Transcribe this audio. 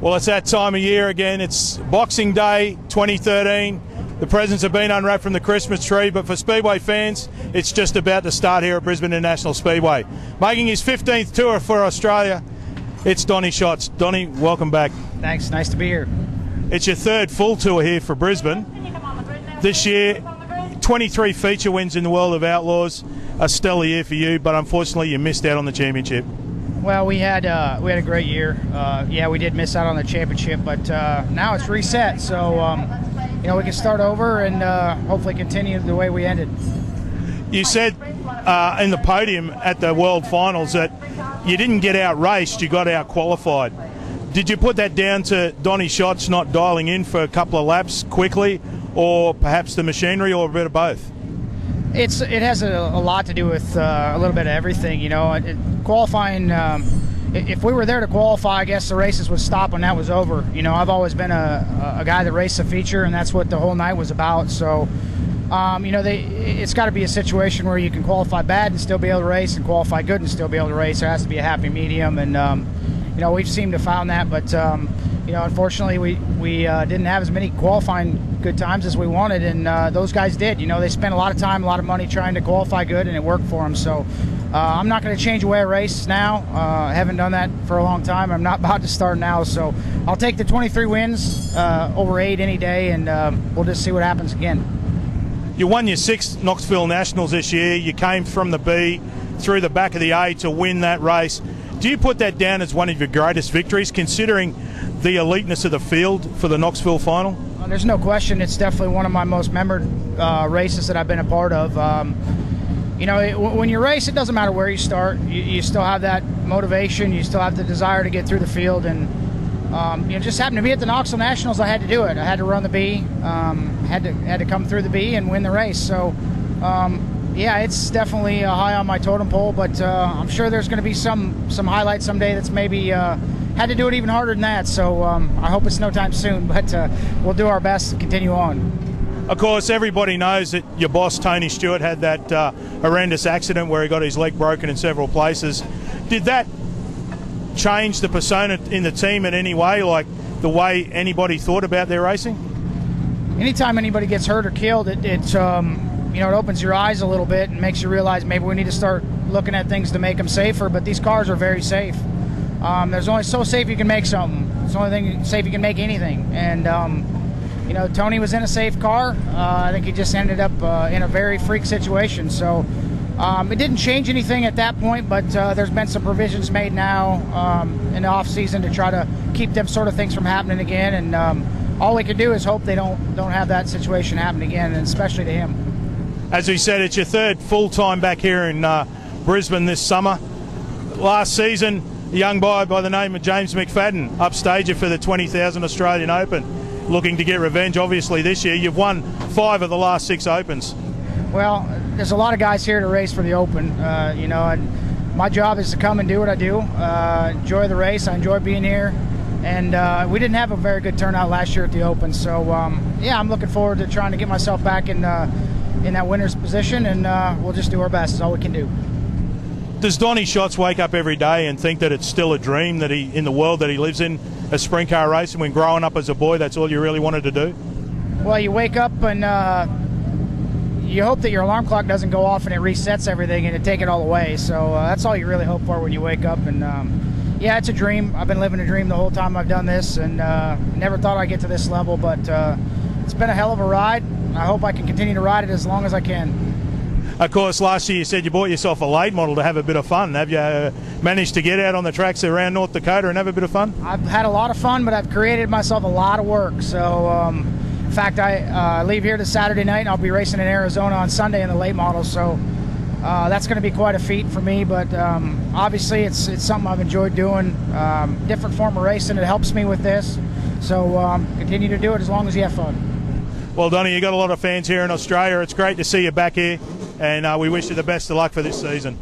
Well, it's that time of year again. It's Boxing Day 2013. The presents have been unwrapped from the Christmas tree, but for Speedway fans, it's just about to start here at Brisbane International Speedway. Making his 15th tour for Australia, it's Donny Schatz. Donny, welcome back. Thanks, nice to be here. It's your third full tour here for Brisbane. This year, 23 feature wins in the world of outlaws. A stellar year for you, but unfortunately you missed out on the championship. Well, we had a great year. Yeah, we did miss out on the championship, but now it's reset. So you know, we can start over and hopefully continue the way we ended. You said in the podium at the World Finals that you didn't get out raced, you got out qualified. Did you put that down to Donny Schatz not dialing in for a couple of laps quickly, or perhaps the machinery, or a bit of both? It has a lot to do with a little bit of everything, you know. Qualifying, if we were there to qualify, I guess the races would stop when that was over. You know, I've always been a guy that raced a feature, and that's what the whole night was about. So, you know, it's got to be a situation where you can qualify bad and still be able to race, and qualify good and still be able to race. There has to be a happy medium, and you know, we've seemed to found that, but you know, unfortunately, we didn't have as many qualifying good times as we wanted, and those guys did. You know, they spent a lot of time, a lot of money trying to qualify good, and it worked for them. So I'm not going to change the way I race now. I haven't done that for a long time. I'm not about to start now, so I'll take the 23 wins over 8 any day, and we'll just see what happens again. You won your 6th Knoxville Nationals this year. You came from the B through the back of the A to win that race. Do you put that down as one of your greatest victories, considering the eliteness of the field for the Knoxville final? There's no question. It's definitely one of my most memored races that I've been a part of. You know, when you race, it doesn't matter where you start. You still have that motivation. You still have the desire to get through the field. And you know, just happened to be at the Knoxville Nationals. I had to do it. I had to run the B. Had to come through the B and win the race. So yeah, it's definitely high on my totem pole. But I'm sure there's going to be some highlight someday that's maybe had to do it even harder than that. So I hope it's no time soon. But we'll do our best to continue on. Of course, everybody knows that your boss, Tony Stewart, had that horrendous accident where he got his leg broken in several places. Did that change the persona in the team in any way, like the way anybody thought about their racing? Anytime anybody gets hurt or killed, it you know, it opens your eyes a little bit and makes you realize maybe we need to start looking at things to make them safer. But these cars are very safe. There's only so safe you can make something. It's the only thing safe you can make anything. And you know, Tony was in a safe car. I think he just ended up in a very freak situation. So it didn't change anything at that point, but there's been some provisions made now in the off season to try to keep them sort of things from happening again. And all we can do is hope they don't have that situation happen again, and especially to him. As we said, it's your third full time back here in Brisbane this summer. Last season, a young guy by the name of James McFadden upstaged for the 20,000 Australian Open, looking to get revenge. Obviously this year you've won 5 of the last 6 Opens. Well, there's a lot of guys here to race for the Open, you know, and my job is to come and do what I do, enjoy the race. I enjoy being here, and we didn't have a very good turnout last year at the Open, so yeah, I'm looking forward to trying to get myself back in that winner's position, and we'll just do our best. That's all we can do. Does Donny Schatz wake up every day and think that it's still a dream that in the world that he lives in, a sprint car race, and when growing up as a boy, that's all you really wanted to do? Well, you wake up and you hope that your alarm clock doesn't go off and it resets everything and it take it all away. So that's all you really hope for when you wake up. And yeah, it's a dream. I've been living a dream the whole time I've done this, and never thought I'd get to this level, but it's been a hell of a ride. I hope I can continue to ride it as long as I can. Of course, last year you said you bought yourself a late model to have a bit of fun. Have you managed to get out on the tracks around North Dakota and have a bit of fun? I've had a lot of fun, but I've created myself a lot of work. So, in fact, I leave here this Saturday night, and I'll be racing in Arizona on Sunday in the late model. So that's going to be quite a feat for me. But obviously, it's something I've enjoyed doing. Different form of racing. It helps me with this. So continue to do it as long as you have fun. Well, Donny, you've got a lot of fans here in Australia. It's great to see you back here, and we wish you the best of luck for this season.